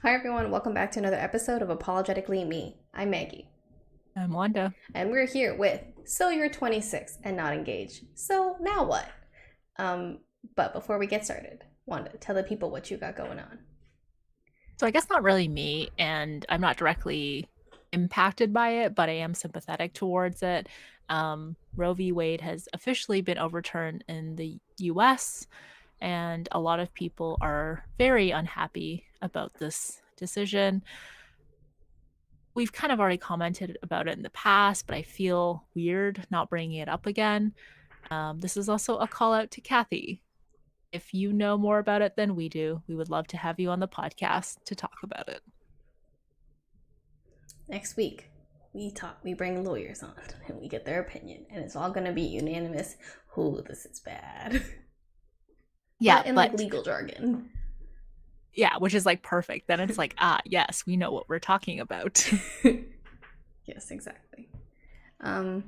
Hi everyone, welcome back to another episode of Apologetically Me. I'm Maggie. I'm Wanda. And we're here with So You're 26 and Not Engaged. So now what? Um, but before we get started, Wanda, tell the people what you got going on. So I guess not really me, and I'm not directly impacted by it, but I am sympathetic towards it. Roe v. Wade has officially been overturned in the US, and a lot of people are very unhappy about this decision. We've kind of already commented about it in the past, but I feel weird not bringing it up again. This is also a call out to Kathy. If you know more about it than we do, we would love to have you on the podcast to talk about it. Next week, we bring lawyers on and we get their opinion, and it's all gonna be unanimous. Ooh, this is bad. Yeah, But in like but legal jargon. yeah, which is like perfect. Then it's like, yes, we know what we're talking about. Yes, exactly. Um,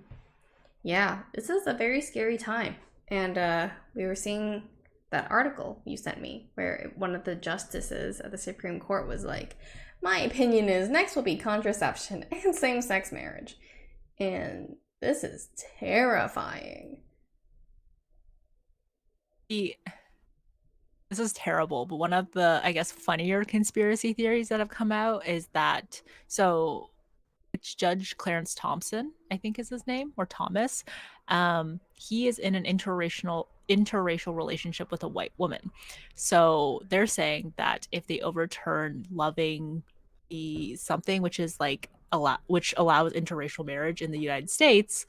yeah, this is a very scary time. And we were seeing that article you sent me where one of the justices of the Supreme Court was like, my opinion is next will be contraception and same sex marriage. And this is terrifying. The, this is terrible, but one of the, I guess, funnier conspiracy theories that have come out is that it's Judge Clarence Thompson, I think is his name, or Thomas. He is in an interracial relationship with a white woman. So they're saying that if they overturn loving the something which is like which allows interracial marriage in the United States,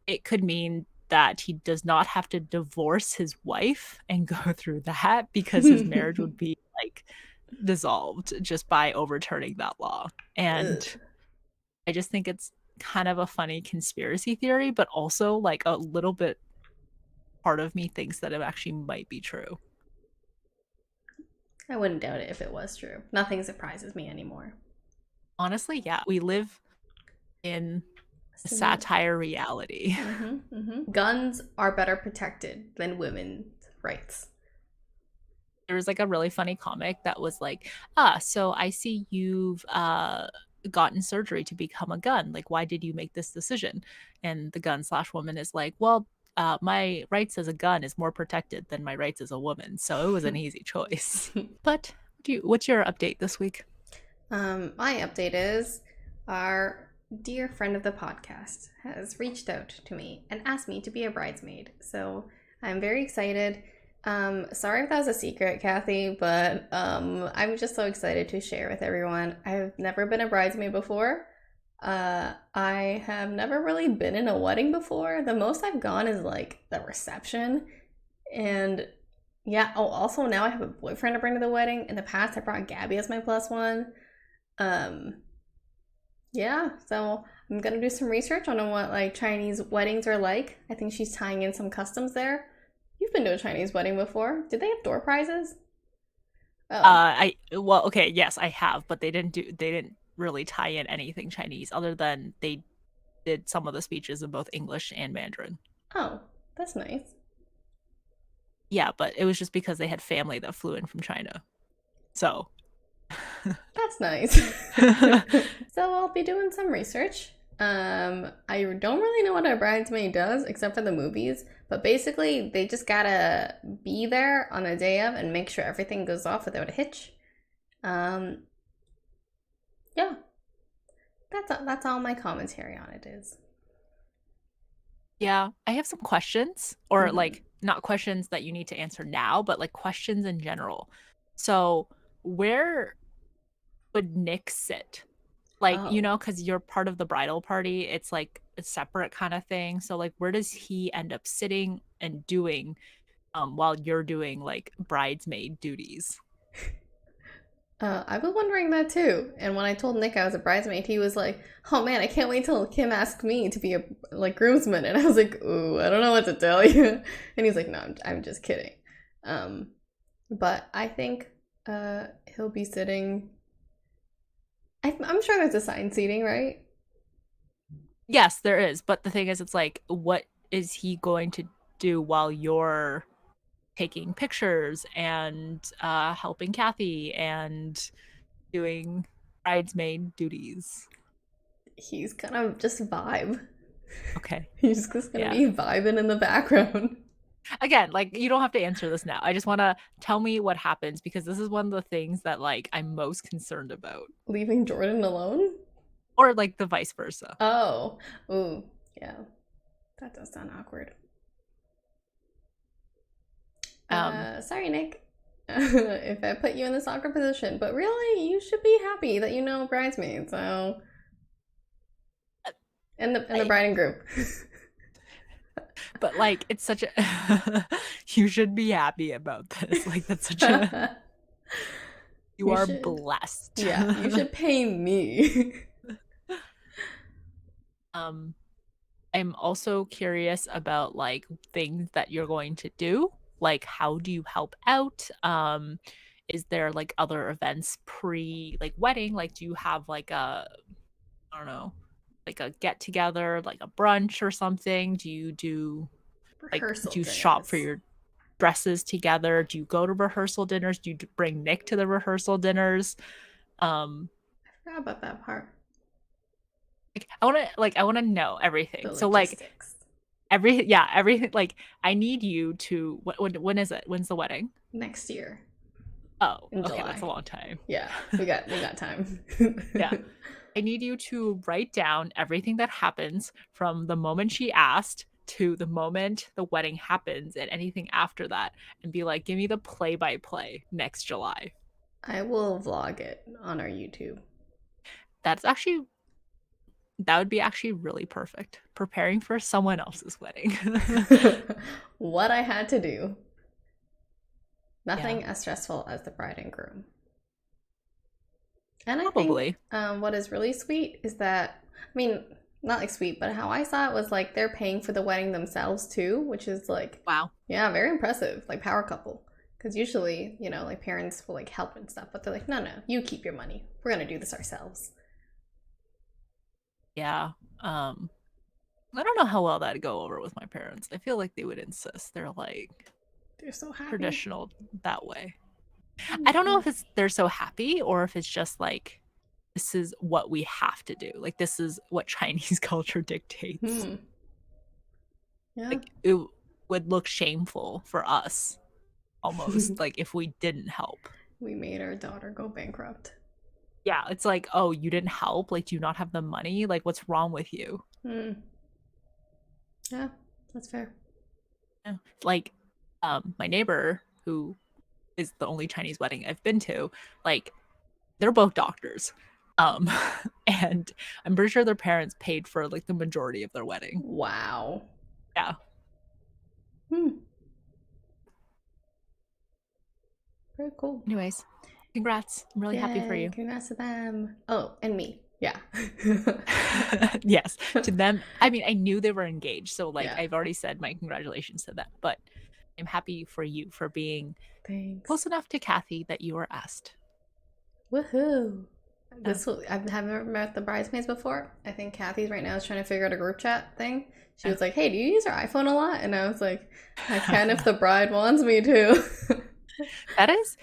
it could mean that he does not have to divorce his wife and go through that because his marriage would be like dissolved just by overturning that law. And I just think it's kind of a funny conspiracy theory, but also like a little bit part of me thinks that it actually might be true. I wouldn't doubt it if it was true. Nothing surprises me anymore. Honestly, yeah, we live in a Simula- satire reality. Guns are better protected than women's rights. There was like a really funny comic that was like, so I see you've gotten surgery to become a gun. Like, why did you make this decision? And the gun slash woman is like, well, my rights as a gun is more protected than my rights as a woman. So it was an easy choice. But what's your update this week? My update is our dear friend of the podcast has reached out to me and asked me to be a bridesmaid. So I'm very excited. Sorry if that was a secret, Kathy, but I'm just so excited to share with everyone. I've never been a bridesmaid before. I have never really been in a wedding before. The most I've gone is like the reception. And yeah, oh, also now I have a boyfriend to bring to the wedding. In the past, I brought Gabby as my plus one. Um, yeah, so I'm gonna do some research on what like Chinese weddings are like. I think she's tying in some customs there. You've been to a Chinese wedding before. Did they have door prizes? Oh, Okay, yes, I have, but they didn't really tie in anything Chinese other than they did some of the speeches in both English and Mandarin. oh, that's nice. Yeah, but it was just because they had family that flew in from China. So, That's nice. So I'll be doing some research. I don't really know what a bridesmaid does except for the movies, but basically they just gotta be there on the day of and make sure everything goes off without a hitch. Um, yeah, that's all my commentary on it is. yeah, I have some questions, or Mm-hmm. like not questions that you need to answer now, but like questions in general. So, where would Nick sit? Like, Oh, because you're part of the bridal party, it's like a separate kind of thing. So, like, where does he end up sitting and doing while you're doing like bridesmaid duties? I was wondering that too. And when I told Nick I was a bridesmaid, he was like, "Oh man, I can't wait till Kim asks me to be a like groomsman." And I was like, "Ooh, I don't know what to tell you." And he's like, "No, I'm just kidding." Um, but I think he'll be sitting. I'm sure there's assigned seating, right? Yes, there is. But the thing is, it's like, what is he going to do while you're taking pictures and helping Kathy and doing bridesmaid duties. He's gonna just vibe. Okay. He's just gonna Yeah. be vibing in the background. Again, like you don't have to answer this now. I just want to tell me what happens because this is one of the things that like I'm most concerned about. Leaving Jordan alone? Or like the vice versa. Oh. Ooh. Yeah. That does sound awkward. Um Sorry, Nick. If I put you in this awkward position, but really, you should be happy that you know bridesmaids. So, and the I, bride and groom. but like it's such a you should be happy about this. Like that's such a you You are should. blessed. Yeah, you should pay me. um I'm also curious about like things that you're going to do. Like how do you help out? Is there like other events pre like wedding? Like do you have like a I don't know, like a get together, like a brunch or something? Do you do like Rehearsal do you shop for dinners. your dresses together? Do you go to rehearsal dinners? Do you bring Nick to the rehearsal dinners? Um I forgot about that part. like I want to know everything. The So like logistics. everything like I need you to when is it? When's the wedding? Next year Oh, in okay, that's a July. long time. Yeah, we got time. Yeah. I need you to write down everything that happens from the moment she asked to the moment the wedding happens and anything after that and be like, give me the play by play next July. I will vlog it on our YouTube. That's actually, that would be actually really perfect. Preparing for someone else's wedding. What I had to do. Yeah, Nothing as stressful as the bride and groom. And I think probably. what is really sweet is that, I mean, not like sweet, but how I saw it was like they're paying for the wedding themselves too, which is like, Wow. yeah, very impressive. Like power couple. Because usually, like parents will like help and stuff, but they're like, no, you keep your money. We're going to do this ourselves. Yeah. I don't know how well that'd go over with my parents. I feel like they would insist. They're like They're so happy. traditional that way. I don't know Mm-hmm. if it's they're so happy or if it's just like this is what we have to do. Like this is what Chinese culture dictates. Hmm. Yeah. Like it would look shameful for us almost like if we didn't help. We made our daughter go bankrupt. Yeah, it's like, "Oh, you didn't help? Like do you not have the money? Like what's wrong with you?" Hmm. Yeah, that's fair. Yeah. Like my neighbor who is the only Chinese wedding I've been to, like they're both doctors. Um and I'm pretty sure their parents paid for like the majority of their wedding. Wow. Yeah. Hmm. Very cool. Anyways, congrats. I'm really happy for Yay, you. congrats to them. Oh, and me. Yeah. Yes, to them. I mean, I knew they were engaged, so like Yeah. I've already said my congratulations to them, but I'm happy for you for being Thanks. close enough to Kathy that you were asked. Woohoo. Yeah. I haven't met the bridesmaids before. I think Kathy's right now is trying to figure out a group chat thing. She was like, "Hey, do you use your iPhone a lot?" And I was like, "I can if the bride wants me to." That is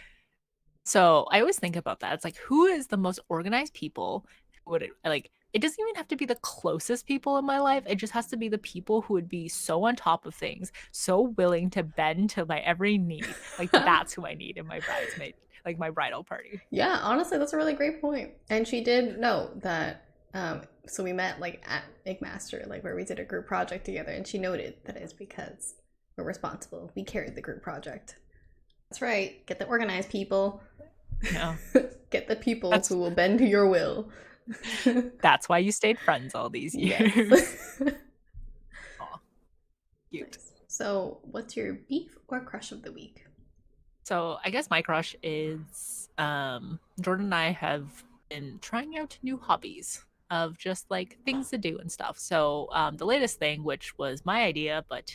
so I always think about that. It's like who is the most organized people who would like it doesn't even have to be the closest people in my life. It just has to be the people who would be so on top of things, so willing to bend to my every need. Like that's who I need in my bridesmaid, like my bridal party. Yeah, honestly, that's a really great point. And she did know that. So we met like at McMaster, like where we did a group project together, and she noted that it's because we're responsible. We carried the group project. That's right. Get the organized people. No. Get the people That's who will bend to your will. that's why you stayed friends all these years. Yes. Aw, cute. Nice. So, what's your beef or crush of the week? So I guess my crush is Jordan and I have been trying out new hobbies of just like things to do and stuff. So the latest thing, which was my idea, but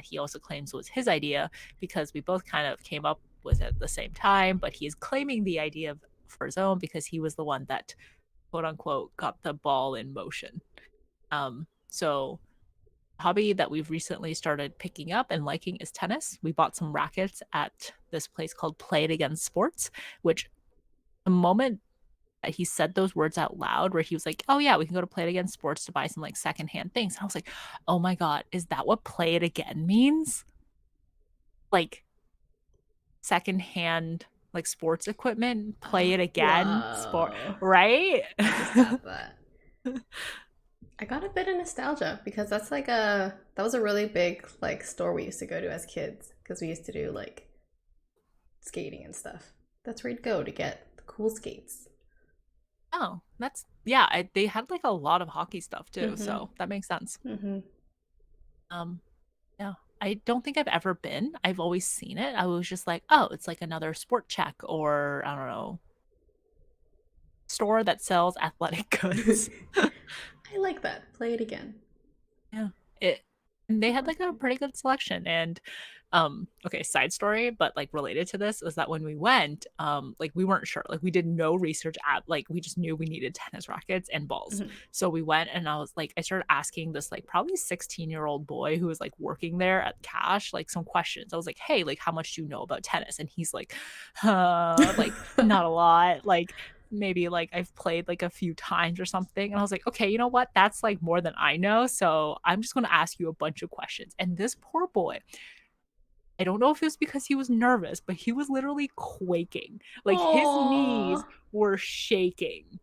he also claims was his idea because we both kind of came up with it at the same time, but he is claiming the idea for his own because he was the one that quote unquote got the ball in motion. So hobby that we've recently started picking up and liking is tennis. We bought some rackets at this place called Play It Again Sports, which the moment that he said those words out loud where he was like, "Oh yeah, we can go to Play It Again Sports to buy some like secondhand things." And I was like, "Oh my God, is that what Play It Again means? Like secondhand like sports equipment, play it again, sport, Whoa. right?" I have to stop that. I got a bit of nostalgia because that was a really big like store we used to go to as kids because we used to do like skating and stuff. That's where you'd go to get the cool skates. Oh, that's yeah, they had like a lot of hockey stuff too, Mm-hmm. so that makes sense. Mm-hmm. Um, yeah. I don't think I've ever been. I've always seen it. I was just like, oh, it's like another Sport Check or I don't know, store that sells athletic goods. I like that. Play it again. Yeah. It and they had like a pretty good selection. And okay, side story, but like related to this was that when we went, like we weren't sure. Like we did no research at like we just knew we needed tennis rackets and balls. Mm-hmm. So we went and I was like I started asking this like probably 16-year-old boy who was like working there at cash like some questions. I was like, "Hey, like how much do you know about tennis?" And he's like not a lot. Like maybe like I've played like a few times or something. And I was like, okay, you know what? That's like more than I know. So I'm just going to ask you a bunch of questions. And this poor boy, I don't know if it was because he was nervous, but he was literally quaking. Like his Aww. knees were shaking.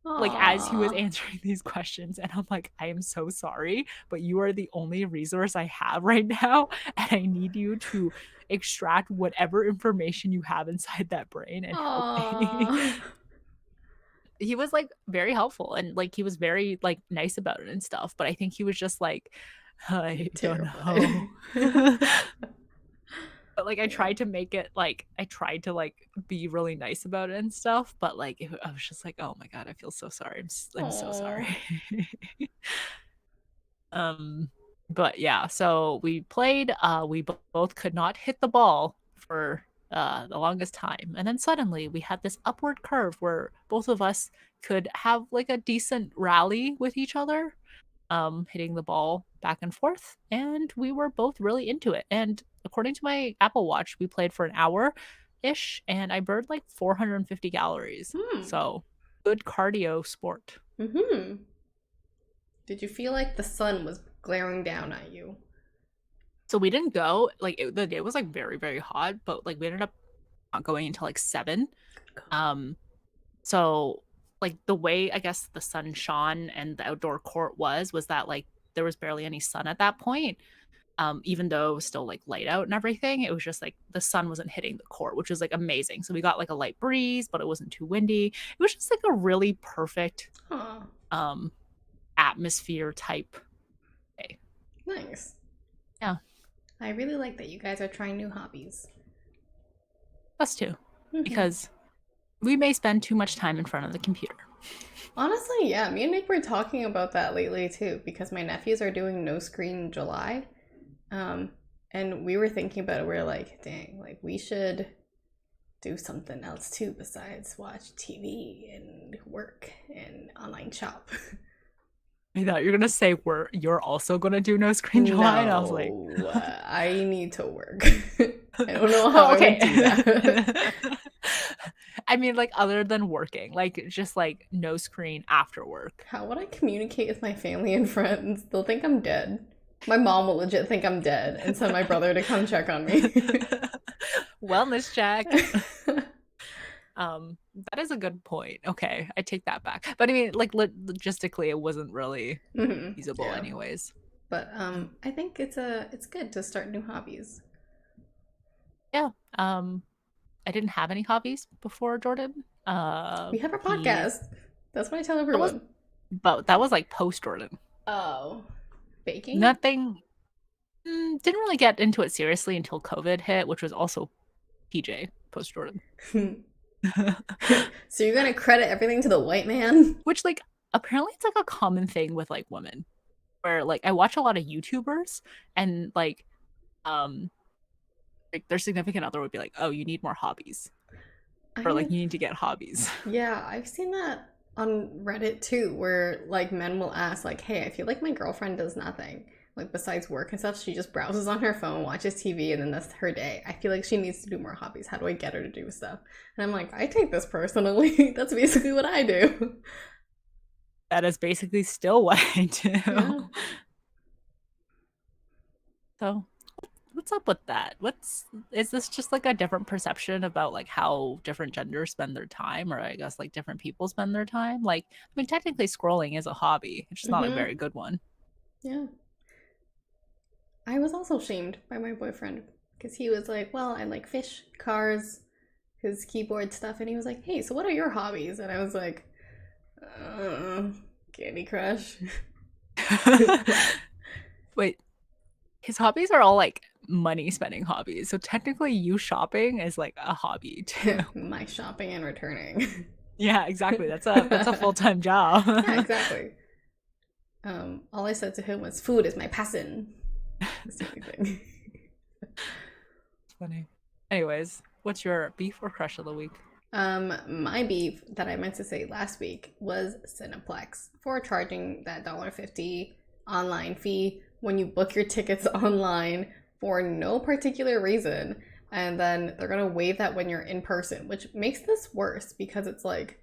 Like as he was Aww. answering these questions, and I'm like, I am so sorry, but you are the only resource I have right now, and I need you to extract whatever information you have inside that brain and help me. Aww. He was like very helpful and like he was very like nice about it and stuff, but I think he was just like, I don't Terrified. know. But like I Yeah. tried to make it like I tried to like be really nice about it and stuff, but like I was just like, oh my God, I feel so sorry. I'm so Aww. sorry. um but yeah, so we played, we both could not hit the ball for the longest time, and then suddenly we had this upward curve where both of us could have like a decent rally with each other, hitting the ball back and forth, and we were both really into it. And according to my Apple Watch, we played for an hour ish, and I burned like 450 calories. Hmm. So good cardio sport. Mm-hmm. Did you feel like the sun was glaring down at you? So we didn't go like the day was like very very hot, but like we ended up not going until like 7. Um, so like the way I guess the sun shone and the outdoor court was that like there was barely any sun at that point. Even though it was still like light out and everything, it was just like the sun wasn't hitting the court, which was like amazing. So we got like a light breeze, but it wasn't too windy. It was just like a really perfect Huh. um atmosphere type day. Nice. Yeah, I really like that you guys are trying new hobbies. us too, Mm-hmm. because we may spend too much time in front of the computer. Honestly, yeah, me and Nick were talking about that lately too, because my nephews are doing no screen July. Um, and we were thinking about it. We are like, dang, like we should do something else too besides watch TV and work and online shop. I thought you were gonna say you're also gonna do no screen July, and I was like, No, I need to work. I don't know how oh, I would do okay. that. I mean, like other than working, like just like no screen after work. How would I communicate with my family and friends? They'll think I'm dead. My mom will legit think I'm dead and send my brother to come check on me. Wellness check. That is a good point. Okay, I take that back. But I mean, like logistically, it wasn't really feasible, Yeah, anyways. but I think it's good to start new hobbies. Yeah. I didn't have any hobbies before Jordan. We have a He podcast. That's what I tell that was, everyone. but that was like post Jordan. Oh, baking? Nothing. Didn't really get into it seriously until COVID hit, which was also PJ post Jordan. So you're gonna credit everything to the white man? Which like apparently it's like a common thing with like women, where like I watch a lot of YouTubers and like their significant other would be like, "Oh, you need more hobbies," or like I you need to get hobbies. Yeah, I've seen that on Reddit too, where like men will ask like, "Hey, I feel like my girlfriend does nothing. like besides work and stuff, she just browses on her phone, watches TV, and then that's her day. I feel like she needs to do more hobbies. How do I get her to do stuff? And I'm like, I take this personally. That's basically what I do. That is basically still what I Yeah. do. So what's up with that? Is this just like a different perception about like how different genders spend their time, or I guess like different people spend their time? Like, I mean, technically scrolling is a hobby. It's just not a Mm-hmm. very good one. Yeah. I was also shamed by my boyfriend because he was like, well, I like fish, cars, his keyboard stuff, and he was like, hey, so what are your hobbies? And I was like, uh, Candy Crush. Wait, his hobbies are all like money spending hobbies. So technically you shopping is like a hobby too. My shopping and returning. Yeah, exactly. That's a full-time job. Yeah, exactly. All I said to him was, food is my passion. That's the only thing. It's funny. Anyways, what's your beef or crush of the week? My beef that I meant to say last week was Cineplex for charging that $1.50 online fee when you book your tickets online for no particular reason. And then they're gonna waive that when you're in person, which makes this worse because it's like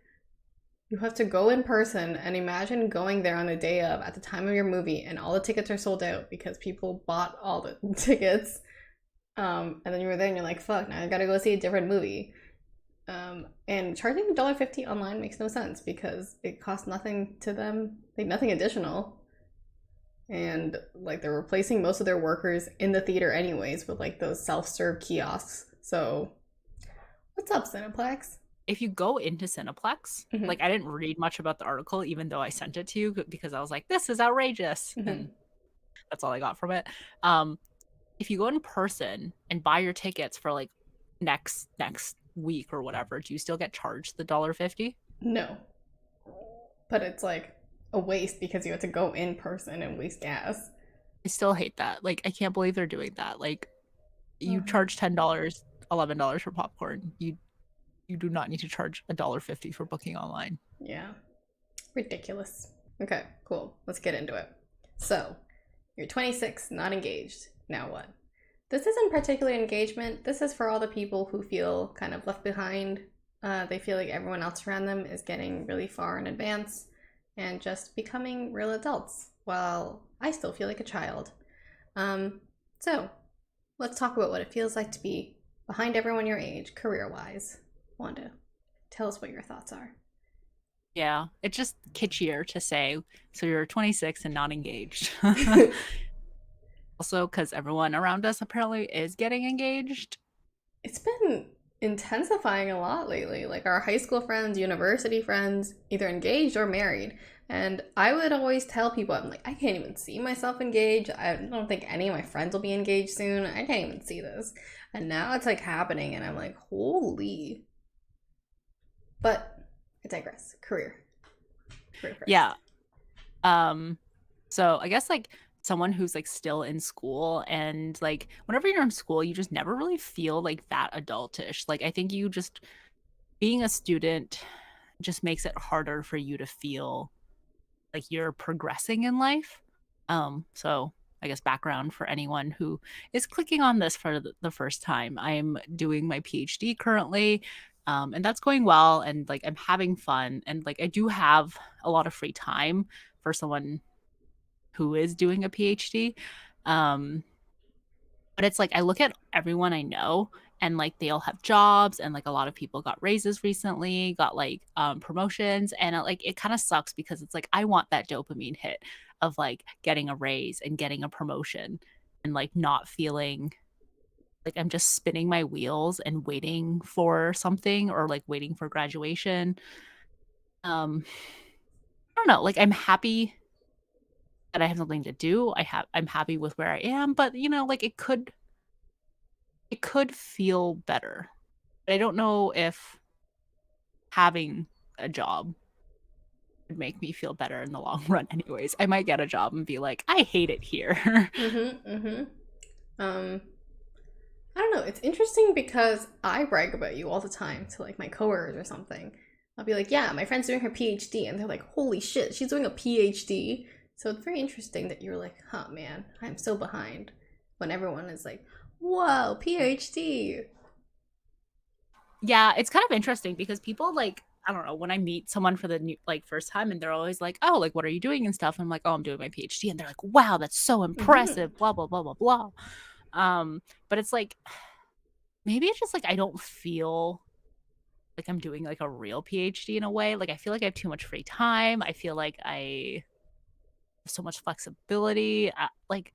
you have to go in person and imagine going there on the day of at the time of your movie and all the tickets are sold out because people bought all the tickets. And then you were there and you're like, fuck, now I gotta go see a different movie. And charging $1.50 online makes no sense because it costs nothing to them, like nothing additional. And like they're replacing most of their workers in the theater anyways with like those self-serve kiosks. So what's up, Cineplex? If you go into Cineplex, Mm-hmm. like I didn't read much about the article, even though I sent it to you because I was like, this is outrageous. Mm-hmm. And that's all I got from it. If you go in person and buy your tickets for like next week or whatever, do you still get charged the $1.50? No, but it's like a waste because you have to go in person and waste gas. I still hate that. Like, I can't believe they're doing that. Like, you Uh-huh. charge $10, $11 for popcorn. You do not need to charge $1.50 for booking online. Yeah, ridiculous. Okay, cool. Let's get into it. So, you're 26, not engaged. Now what? This isn't particularly engagement. This is for all the people who feel kind of left behind. They feel like everyone else around them is getting really far in advance and just becoming real adults, while I still feel like a child. So, let's talk about what it feels like to be behind everyone your age, career-wise. Wanda, tell us what your thoughts are. Yeah, it's just kitschier to say, so you're 26 and not engaged. Also, because everyone around us apparently is getting engaged. It's been intensifying a lot lately. Like our high school friends, university friends, either engaged or married. And I would always tell people, I'm like, I can't even see myself engaged. I don't think any of my friends will be engaged soon. I can't even see this. And now it's like happening, and I'm like, holy. But I digress. Career first. Yeah. So I guess like someone who's like still in school, and like whenever you're in school, you just never really feel like that adultish. Like I think you just being a student just makes it harder for you to feel like you're progressing in life. So I guess background for anyone who is clicking on this for the first time. I'm doing my PhD currently. And that's going well, and like I'm having fun, and like I do have a lot of free time for someone who is doing a PhD. Um, but it's like I look at everyone I know, and like they all have jobs, and like a lot of people got raises recently, got like promotions, and like it kind of sucks because it's like I want that dopamine hit of like getting a raise and getting a promotion and like not feeling like I'm just spinning my wheels and waiting for something, or like waiting for graduation. I don't know, like I'm happy that I have something to do. I'm happy with where I am, but you know, like it could feel better. But I don't know if having a job would make me feel better in the long run anyways. I might get a job and be like, I hate it here. Mm-hmm. Mm-hmm. Um, I don't know. It's interesting because I brag about you all the time to like my coworkers or something. I'll be like, yeah, my friend's doing her PhD, and they're like, holy shit, she's doing a PhD. So it's very interesting that you're like, huh, man, I'm so behind when everyone is like, whoa, PhD. Yeah, it's kind of interesting because people like I don't know when I meet someone for the new like first time and they're always like, "Oh, like what are you doing and stuff?" I'm like, "Oh, I'm doing my PhD," and they're like, "Wow, that's so Mm-hmm. impressive." Blah blah blah blah blah. But it's like maybe it's just like I don't feel like I'm doing like a real PhD in a way. Like I feel like I have too much free time. I feel like I have so much flexibility. Like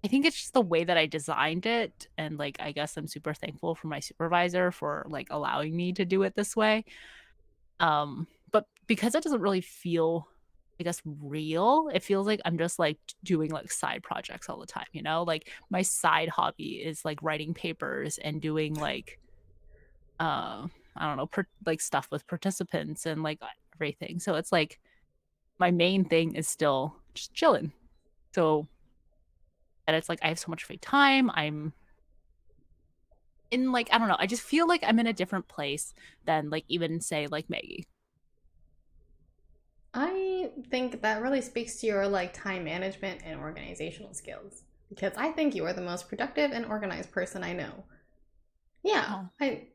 I think it's just the way that I designed it, and like I guess I'm super thankful for my supervisor for like allowing me to do it this way. But because it doesn't really feel, I guess, real, it feels like I'm just like doing like side projects all the time, you know? Like my side hobby is like writing papers and doing like I don't know, like stuff with participants and like everything. So it's like my main thing is still just chilling. So and it's like I have so much free time. I'm in like I don't know, I just feel like I'm in a different place than like even say like Maggie. I think that really speaks to your like time management and organizational skills because I think you are the most productive and organized person I know. Yeah, Oh. I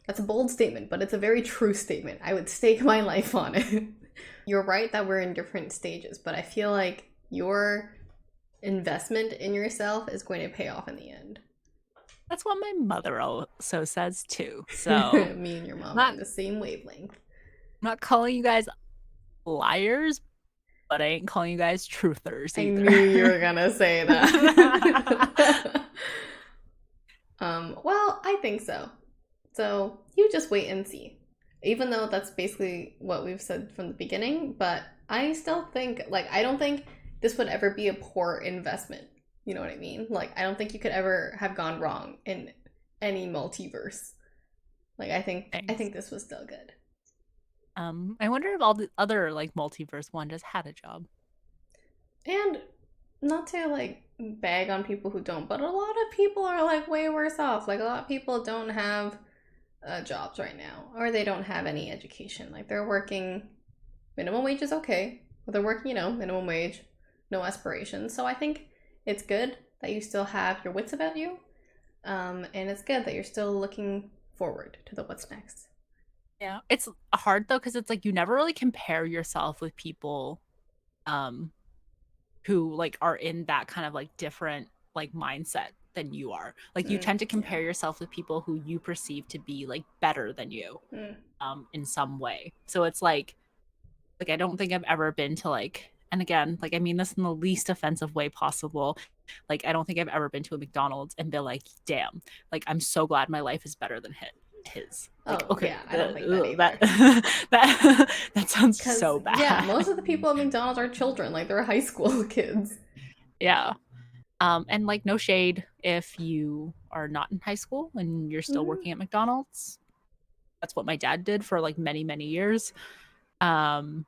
that's a bold statement, but it's a very true statement. I would stake my life on it. You're right that we're in different stages, but I feel like your investment in yourself is going to pay off in the end. That's what my mother also says too. So Me and your mom are not in the same wavelength. not calling you guys liars, but I ain't calling you guys truthers I either. knew you were gonna say that. Well, I think so. So you just wait and see. Even though that's basically what we've said from the beginning, but I still think, like, I don't think this would ever be a poor investment. You know what I mean? Like, I don't think you could ever have gone wrong in any multiverse. Like, I Thanks. think this was still good. I wonder if all the other like multiverse Wandas had a job. And not to like bag on people who don't, but a lot of people are like way worse off. Like, a lot of people don't have jobs right now, or they don't have any education. Like, they're working minimum wage is okay, but they're working, minimum wage, no aspirations. So I think it's good that you still have your wits about you, and it's good that you're still looking forward to the what's next. Yeah. It's hard though because it's like you never really compare yourself with people um who like are in that kind of like different like mindset than you are. Like you tend to Yeah. compare yourself with people who you perceive to be like better than you Mm. in some way. So it's like I don't think I've ever been to like and again, like I mean this in the least offensive way possible. Like I don't think I've ever been to a McDonald's and been like, "Damn, like I'm so glad my life is better than his." Like Oh okay, yeah, I don't think that that either. that sounds Because so yeah, bad. most of the people at McDonald's are children, like they're high school kids. Yeah. And like no shade if you are not in high school and you're still Mm-hmm. working at McDonald's. That's what my dad did for like many, many years. Um,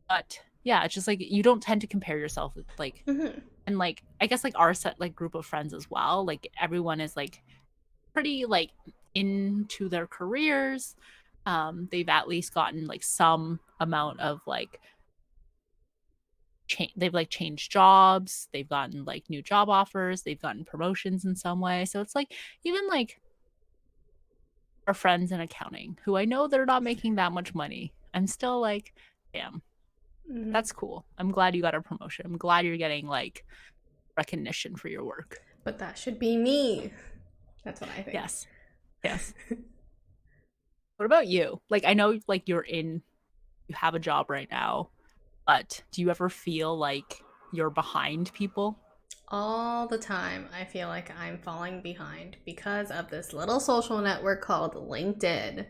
but yeah, it's just like you don't tend to compare yourself with like Mm-hmm. and like I guess like our set like group of friends as well. Like everyone is like pretty like into their careers. They've at least gotten like some amount of like they've like changed jobs, they've gotten like new job offers, they've gotten promotions in some way. So it's like even like our friends in accounting who I know they're not making that much money. I'm still like, damn, Mm-hmm. that's cool. I'm glad you got a promotion. I'm glad you're getting like recognition for your work. But that should be me. That's what I think. Yes. Yes. What about you? Like I know like you have a job right now, but do you ever feel like you're behind people? All the time, I feel like I'm falling behind because of this little social network called LinkedIn.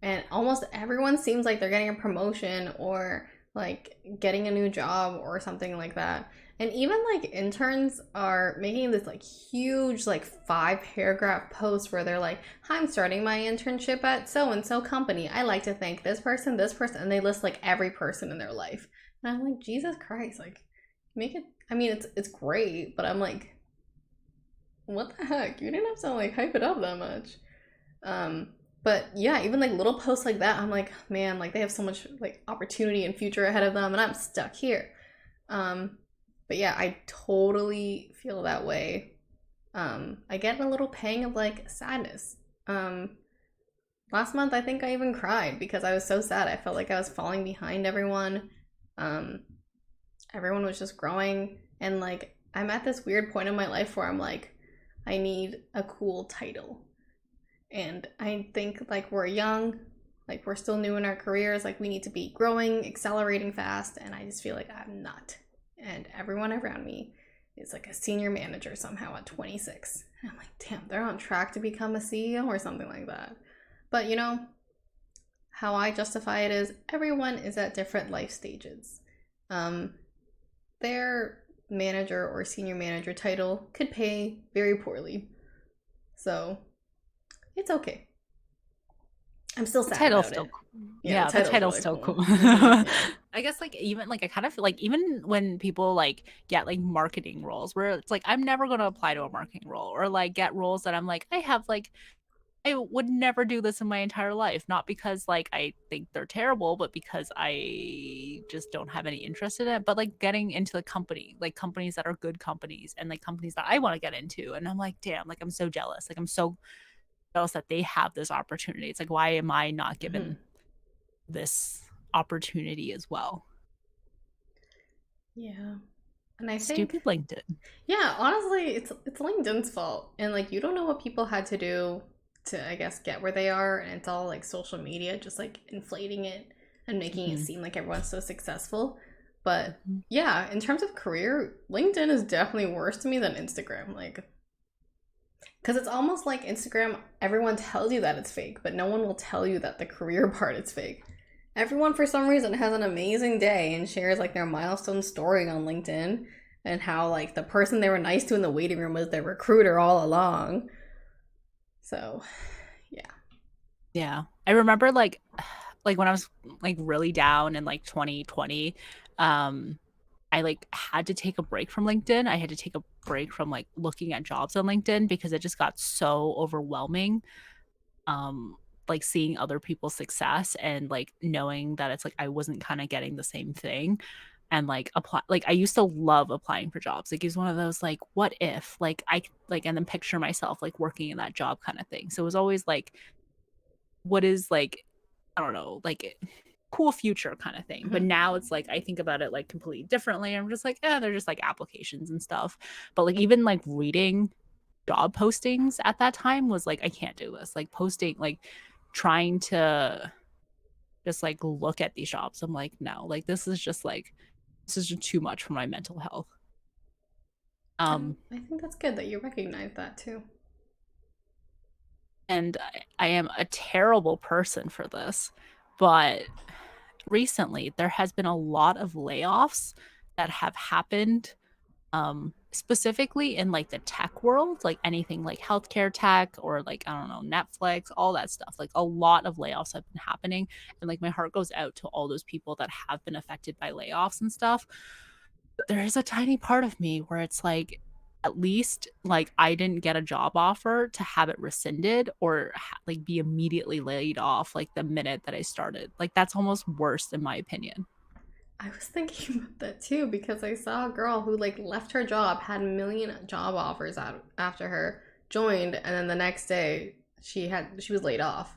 And almost everyone seems like they're getting a promotion or like getting a new job or something like that. And even like interns are making this like huge, like 5 paragraph post where they're like, "Hi, I'm starting my internship at so and so company. I like to thank this person, and they list like every person in their life. And I'm like, Jesus Christ, like make it. I mean, it's great, but I'm like, what the heck? You didn't have to like hype it up that much. Um, but yeah, even like little posts like that, I'm like, man, like they have so much like opportunity and future ahead of them, and I'm stuck here. Um, but yeah, I totally feel that way. I get a little pang of like sadness. Um, Last month, I think I even cried because I was so sad. I felt like I was falling behind everyone. Um, Everyone was just growing, and like I'm at this weird point in my life where I'm like, I need a cool title. And I think like we're young, like we're still new in our careers, like we need to be growing, accelerating fast, and I just feel like I'm not. And everyone around me is like a senior manager somehow at 26. And I'm like, damn, they're on track to become a CEO or something like that. But you know, how I justify it is everyone is at different life stages. Um, their manager or senior manager title could pay very poorly. So it's okay. I'm still The sad title's about still it. cool. Yeah, the Yeah, the title's title's really still cool. cool. Yeah. I guess like even like I kind of feel like even when people like get like marketing roles where it's like I'm never gonna apply to a marketing role or like get roles that I'm like I have like I would never do this in my entire life. Not because like I think they're terrible, but because I just don't have any interest in it. But like getting into the company, like companies that are good companies and like companies that I want to get into. And I'm like, damn, like I'm so jealous. Like I'm so jealous that they have this opportunity. It's like, why am I not Mm-hmm. given this opportunity as well? Yeah. And I think, Stupid LinkedIn. yeah, honestly, it's LinkedIn's fault. And like you don't know what people had to do to, I guess, get where they are, and it's all like social media just like inflating it and making it Mm-hmm. seem like everyone's so successful. But Mm-hmm. yeah, in terms of career, LinkedIn is definitely worse to me than Instagram. Like, because it's almost like Instagram, everyone tells you that it's fake, but no one will tell you that the career part is fake. Everyone, for some reason, has an amazing day and shares like their milestone story on LinkedIn and how like the person they were nice to in the waiting room was their recruiter all along. So, yeah. Yeah. I remember like when I was like really down in like 2020, um I like had to take a break from LinkedIn. I had to take a break from like looking at jobs on LinkedIn because it just got so overwhelming. Um like seeing other people's success and like knowing that it's like I wasn't kind of getting the same thing and like apply like I used to love applying for jobs. Like it was one of those like what if like I like and then picture myself like working in that job kind of thing. So it was always like what is like I don't know, like cool future kind of thing. But Mhm. now it's like I think about it like completely differently. I'm just like, they're just like applications and stuff. But like even like reading job postings at that time was like, I can't do this. Like posting, like trying to just like look at these jobs. I'm like, no, like this is just too much for my mental health. And Um, I think that's good that you recognize that too. and I am a terrible person for this, but recently there has been a lot of layoffs that have happened specifically in like the tech world, like anything like healthcare tech or like I don't know, Netflix, all that stuff. Like a lot of layoffs have been happening and like my heart goes out to all those people that have been affected by layoffs and stuff. But there is a tiny part of me where it's like at least like I didn't get a job offer to have it rescinded or like be immediately laid off like the minute that I started. Like that's almost worse in my opinion. I was thinking about that too because I saw a girl who like left her job, had a million job offers out after her, joined, and then the next day she was laid off.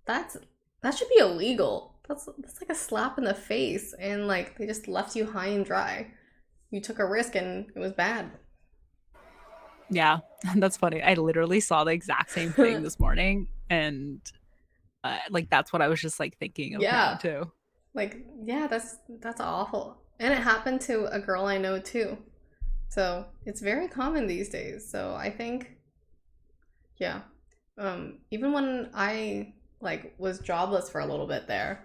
That's that should be illegal. That's like a slap in the face, and like they just left you high and dry. You took a risk and it was bad. Yeah, that's funny. I literally saw the exact same thing this morning and like that's what I was just like thinking of now Yeah, too. like yeah, that's awful, and it happened to a girl I know too. So it's very common these days. So I think yeah, even when I like was jobless for a little bit there,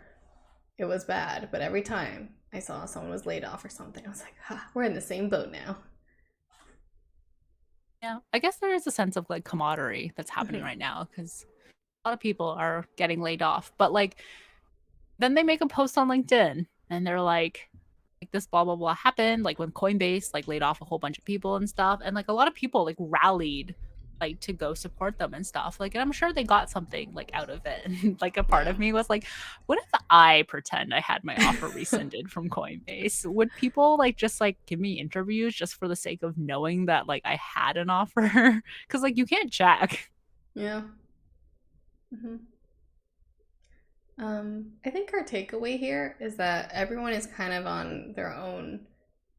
it was bad. But every time I saw someone was laid off or something, I was like, ha, we're in the same boat now. Yeah, I guess there is a sense of like camaraderie that's happening right now because a lot of people are getting laid off, but like then they make a post on LinkedIn and they're like this blah blah blah happened like when Coinbase like laid off a whole bunch of people and stuff and like a lot of people like rallied like to go support them and stuff. Like, and I'm sure they got something like out of it. And like a part Yeah. of me was like, what if I pretend I had my offer rescinded from Coinbase? Would people like just like give me interviews just for the sake of knowing that like I had an offer? Because like you can't check. Yeah. hmm I think our takeaway here is that everyone is kind of on their own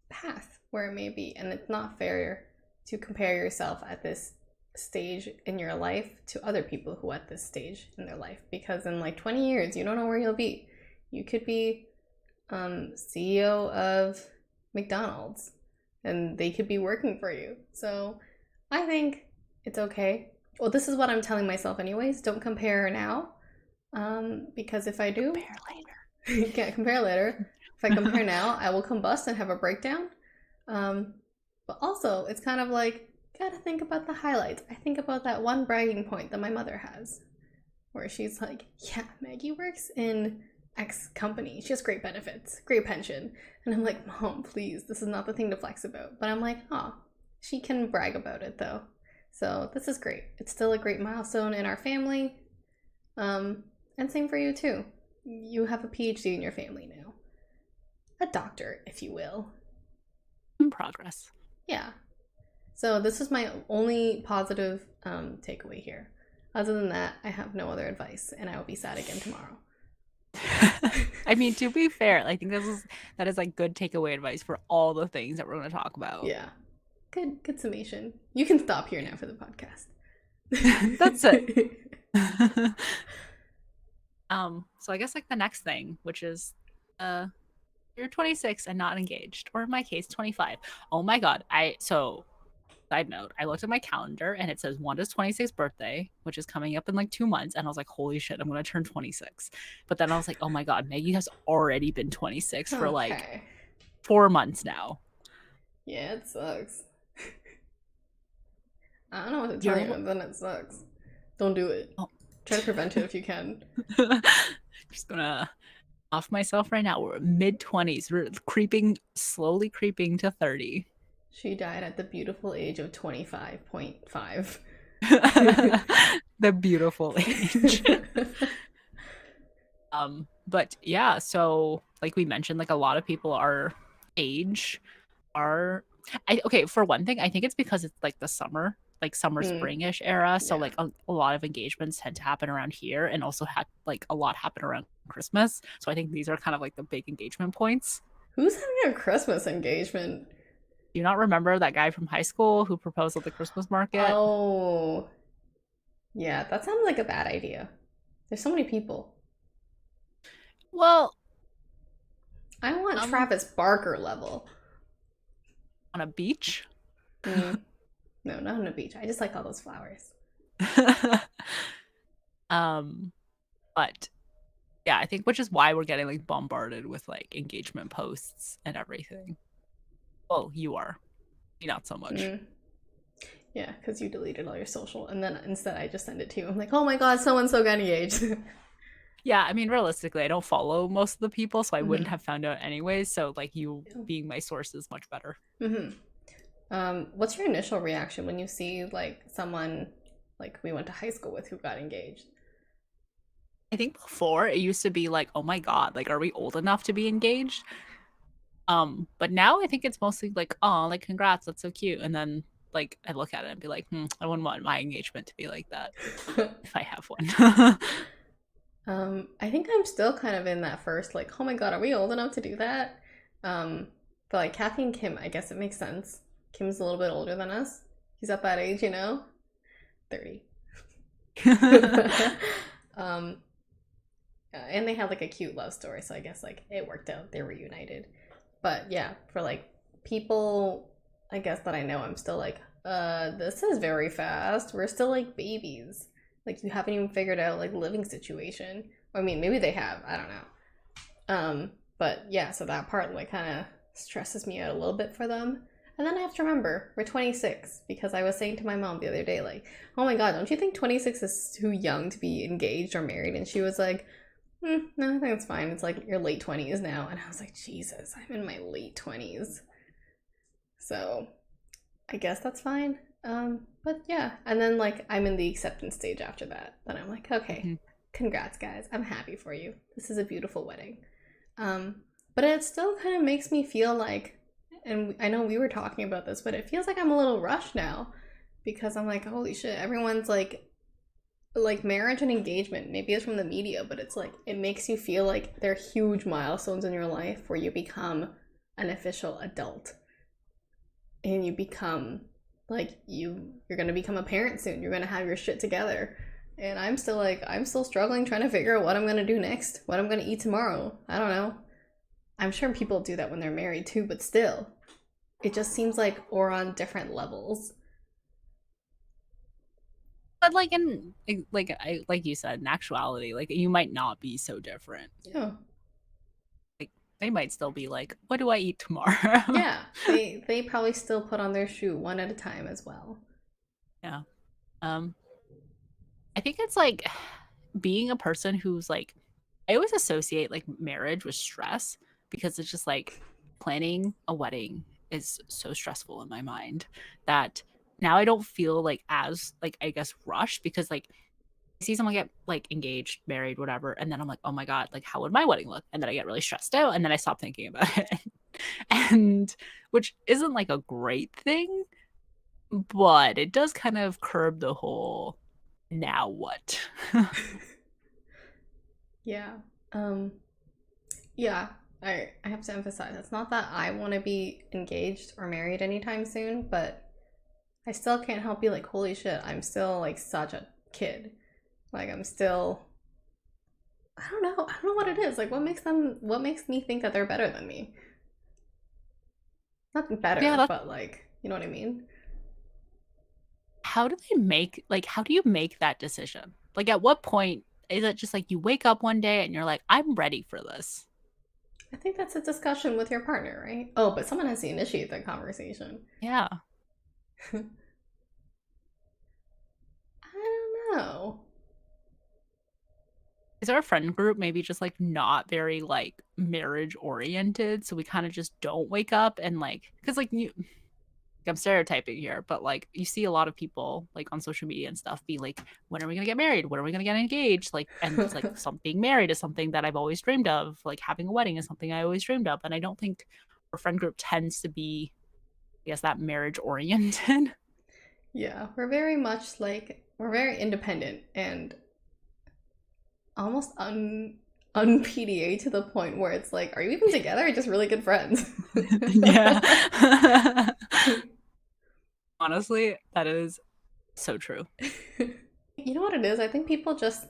path where it may be, and it's not fair to compare yourself at this stage in your life to other people who are at this stage in their life, because in like 20 years you don't know where you'll be. You could be CEO of McDonald's and they could be working for you. So I think it's okay. Well, this is what I'm telling myself anyways. Don't compare now, because if I do, Compare later. you can't compare later. If I compare now, I will combust and have a breakdown. But also, it's kind of like, gotta think about the highlights. I think about that one bragging point that my mother has, where she's like, yeah, Maggie works in X company. She has great benefits, great pension. And I'm like, Mom, please, this is not the thing to flex about. But I'm like, oh, she can brag about it though. So this is great. It's still a great milestone in our family. And same for you too. You have a PhD in your family now. A doctor, if you will. In progress. Yeah. So this is my only positive takeaway here. Other than that, I have no other advice, and I will be sad again tomorrow. I mean, to be fair, I think that is like good takeaway advice for all the things that we're going to talk about. Yeah. Good summation. You can stop here now for the podcast. That's it. So I guess like the next thing, which is you're 26 and not engaged, or in my case 25. Oh my god. Side note, I looked at my calendar and it says Wanda's 26th birthday, which is coming up in like 2 months, and I was like, holy shit, I'm gonna turn 26. But then I was like, oh my god, Maggie has already been 26 for like 4 months now. Yeah, it sucks. I don't know what to tell you, but then it sucks. Don't do it. Oh. Try to prevent it if you can. Just gonna off myself right now. We're mid-20s. We're slowly creeping to 30. She died at the beautiful age of 25.5. The beautiful age. But yeah, so like we mentioned, like a lot of people our age are okay, for one thing, I think it's because it's like the summer, like summer springish era. So like a lot of engagements tend to happen around here, and also like a lot happen around Christmas. So I think these are kind of like the big engagement points. Who's having a Christmas engagement? Do you not remember that guy from high school who proposed at the Christmas market? Oh, yeah, that sounds like a bad idea. There's so many people. Well, I want Travis Barker level. On a beach? No, not on a beach. I just like all those flowers. But yeah, I think which is why we're getting like bombarded with like engagement posts and everything. Well, you are. Me not so much. Yeah, because you deleted all your social, and then instead I just send it to you. I'm like, oh my god, so-and-so got engaged. Yeah, I mean, realistically, I don't follow most of the people, so I wouldn't have found out anyways. So, like, you being my source is much better. What's your initial reaction when you see, like, someone, like, we went to high school with who got engaged? I think before, it used to be like, oh my god, like, are we old enough to be engaged? But now I think it's mostly like, oh, like, congrats, that's so cute. And then, like, I look at it and be like, I wouldn't want my engagement to be like that if I have one. I think I'm still kind of in that first, like, oh my god, are we old enough to do that? But like Kathy and Kim, I guess it makes sense. Kim's a little bit older than us. He's at that age, 30. And they had like a cute love story, so I guess like it worked out. They were reunited. But yeah, for like people, I guess that I know, I'm still like, this is very fast. We're still like babies. Like, you haven't even figured out, like, living situation. I mean, maybe they have. I don't know. But, yeah, so that part, like, kind of stresses me out a little bit for them. And then I have to remember, we're 26. Because I was saying to my mom the other day, like, oh my god, don't you think 26 is too young to be engaged or married? And she was like, no, I think it's fine. It's like your late 20s now. And I was like, Jesus, I'm in my late 20s. So, I guess that's fine. But yeah, and then like I'm in the acceptance stage after that. Then I'm like, okay, Hmm. congrats, guys. I'm happy for you. This is a beautiful wedding. Um, but it still kind of makes me feel like, and I know we were talking about this, but it feels like I'm a little rushed now because I'm like, holy shit, everyone's like marriage and engagement. Maybe it's from the media, but it's like it makes you feel like they're huge milestones in your life where you become an official adult and you become like you're gonna become a parent soon. You're gonna have your shit together. And I'm still struggling trying to figure out what I'm gonna do next, what I'm gonna eat tomorrow. I don't know. I'm sure people do that when they're married too, but still, it just seems like we're on different levels. But like like you said, in actuality, like you might not be so different. Yeah. Like they might still be like, what do I eat tomorrow? Yeah. They probably still put on their shoe one at a time as well. Yeah. Um, I think it's like being a person who's like, I always associate like marriage with stress because it's just like planning a wedding is so stressful in my mind that now I don't feel like as like I guess rushed because like I see someone get like engaged, married, whatever, and then I'm like, oh my God, like how would my wedding look? And then I get really stressed out and then I stop thinking about it. And which isn't like a great thing, but it does kind of curb the whole now what? Yeah. Um yeah, I have to emphasize it's not that I want to be engaged or married anytime soon, but I still can't help be like, holy shit, I'm still like such a kid. Like I'm still I don't know. I don't know what it is. Like what makes me think that they're better than me? Not Yeah, better, that but like, you know what I mean? how do they make like how do you make that decision? Like at what point is it just like you wake up one day and you're like, I'm ready for this? I think that's a discussion with your partner, right? Oh, but someone has to initiate the conversation. Yeah. I don't know. Is our friend group maybe just like not very like marriage oriented? So we kind of just don't wake up and like because like you I'm stereotyping here, but like you see a lot of people like on social media and stuff be like, when are we gonna get married? When are we gonna get engaged? Like, and it's like some being married is something that I've always dreamed of. Like having a wedding is something I always dreamed of. And I don't think our friend group tends to be, I guess, that marriage oriented. Yeah, we're very much like we're very independent and almost un PDA to the point where it's like, are you even together or just really good friends? Yeah. Honestly, that is so true. You know what it is? I think people just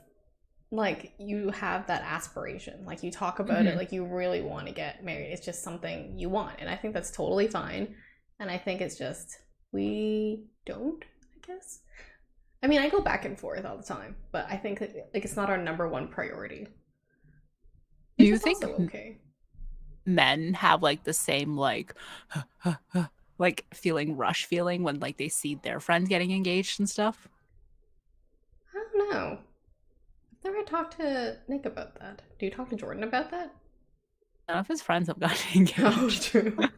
like you have that aspiration. Like you talk about it Hmm. like you really want to get married. It's just something you want. And I think that's totally fine. And I think it's just we don't, I guess. I mean, I go back and forth all the time, but I think like it's not our number one priority, Do which you is think also okay. men have like the same like like feeling rush feeling when like they see their friends getting engaged and stuff? I don't know. I've never talked to Nick about that. Do you talk to Jordan about that? None of his friends have gotten Oh, engaged. true.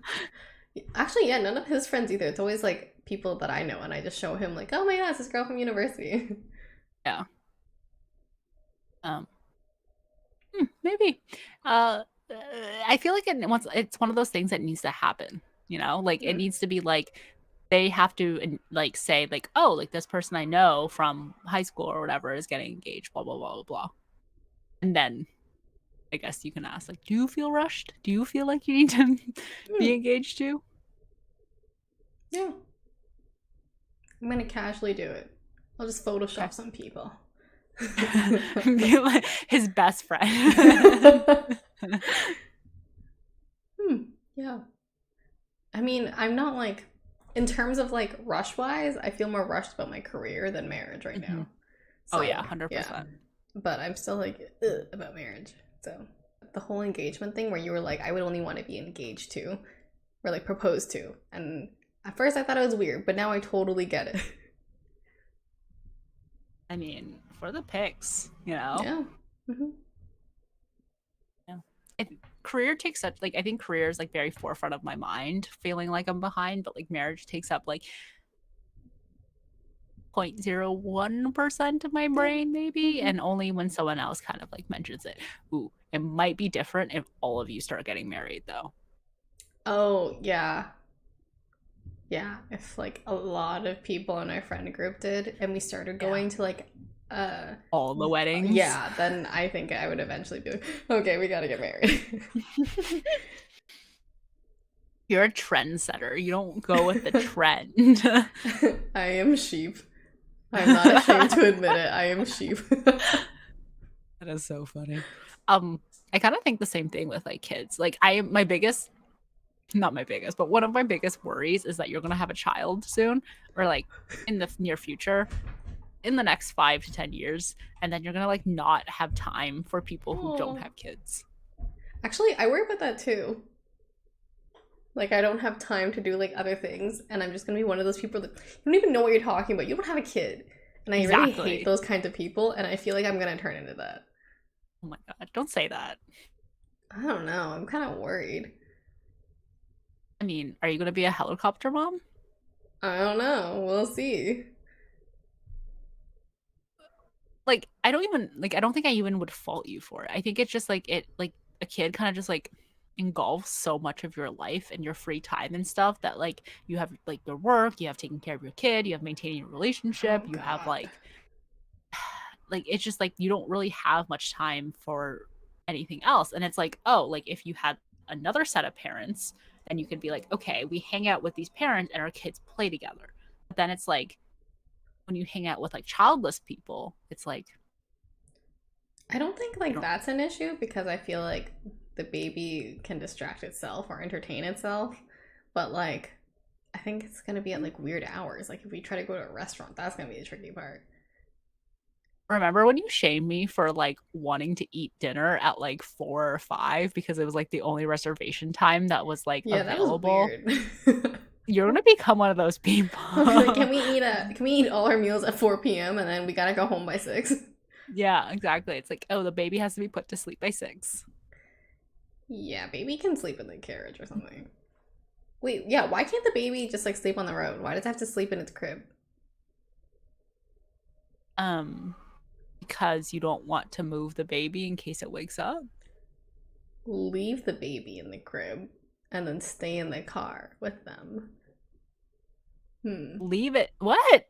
Actually, yeah, none of his friends either. It's always like people that I know, and I just show him like, oh my god, it's this girl from university. Yeah. Um, maybe. Uh, I feel like it's one of those things that needs to happen. You know, like it Hmm. needs to be like they have to like say like, oh, like this person I know from high school or whatever is getting engaged. Blah blah blah blah blah. And then I guess you can ask like, do you feel rushed? Do you feel like you need to be Hmm. engaged too? Yeah, I'm gonna casually do it. I'll just Okay. Photoshop some people. Be like his best friend. Hmm. Yeah. I mean, I'm not like, in terms of like rush wise, I feel more rushed about my career than marriage right Mhm. now. Oh So, yeah, yeah. 100%. But I'm still like, ugh, about marriage. So, the whole engagement thing where you were like, I would only want to be engaged to or like proposed to. And at first I thought it was weird, but now I totally get it. I mean, for the pics, you know. Yeah. Hmm. Yeah. I, career takes such like I think career is like very forefront of my mind, feeling like I'm behind, but like marriage takes up like 0.01% of my Yeah. brain, maybe. Hmm. And only when someone else kind of like mentions it. Ooh, it might be different if all of you start getting married, though. Oh, yeah. Yeah. If like a lot of people in our friend group did and we started Yeah. going to like uh All the weddings. yeah, then I think I would eventually be like, okay, we gotta get married. You're a trendsetter. You don't go with the trend. I am sheep. I'm not ashamed to admit it. I am sheep. That is so funny. I kind of think the same thing with like kids. Like I am my biggest, not my biggest, but one of my biggest worries is that you're gonna have a child soon, or like in the near future, in the next 5 to 10 years, and then you're gonna like not have time for people who don't Oh. have kids. Actually, I worry about that too. Like, I don't have time to do like other things, and I'm just gonna be one of those people that you don't even know what you're talking about. You don't have a kid, and I really hate Exactly. those kinds of people, and I feel like I'm gonna turn into that. Oh my god, don't say that. I don't know. I'm kind of worried. I mean, are you gonna be a helicopter mom? I don't know. We'll see. Like I don't think I even would fault you for it. I think it's just like it like a kid kind of just like engulfs so much of your life and your free time and stuff that like you have like your work, you have taking care of your kid, you have maintaining your relationship, Oh you have God. like it's just like you don't really have much time for anything else. And it's like, oh, like if you had another set of parents, then you could be like, okay, we hang out with these parents and our kids play together. But then it's like when you hang out with like childless people, it's like I don't think you like don't. that's an issue because I feel like the baby can distract itself or entertain itself. But like, I think it's gonna be at like weird hours. Like if we try to go to a restaurant, that's gonna be the tricky part. Remember when you shamed me for like wanting to eat dinner at like 4 or 5 because it was like the only reservation time that was like Yeah, that was available? weird. You're gonna become one of those people. I'll be like, can we eat all our meals at 4 p.m. and then we gotta go home by 6? Yeah, exactly. It's like, oh, the baby has to be put to sleep by 6. Yeah, baby can sleep in the carriage or something. Wait, yeah, why can't the baby just like sleep on the road? Why does it have to sleep in its crib? Um, because you don't want to move the baby in case it wakes up. Leave the baby in the crib and then stay in the car with them. Hmm. Leave it. What?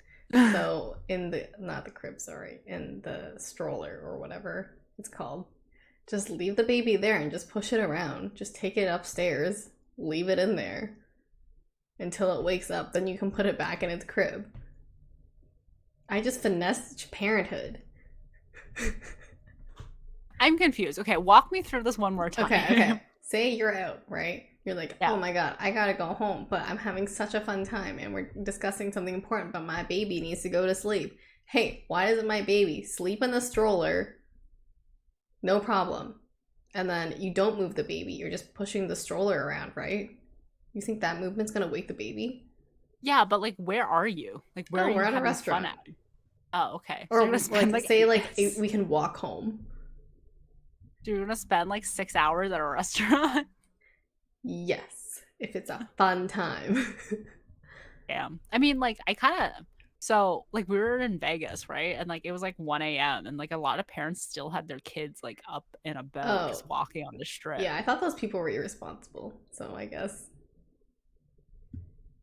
So in the not the crib, sorry, in the stroller or whatever it's called. Just leave the baby there and just push it around. Just take it upstairs, leave it in there until it wakes up, then you can put it back in its crib. I just finessed parenthood. I'm confused. Okay, walk me through this one more time. Okay. Say you're out, right? You're like, Yeah. oh my god, I gotta go home, but I'm having such a fun time and we're discussing something important, but my baby needs to go to sleep. Hey, why doesn't my baby sleep in the stroller? No problem. And then you don't move the baby, you're just pushing the stroller around, right? You think that movement's gonna wake the baby? Yeah, but like, where are you? Like, where Oh, are we're you at a having fun restaurant. at? Oh, okay. So you're Or gonna spend like like say like yes. we can walk home. You're gonna spend like 6 hours at a restaurant. Yes, if it's a fun time. Damn. I mean, like, I kind of. So, like, we were in Vegas, right? And like, it was like 1 a.m. and like a lot of parents still had their kids like up and about, Oh, just walking on the strip. yeah, I thought those people were irresponsible. So I guess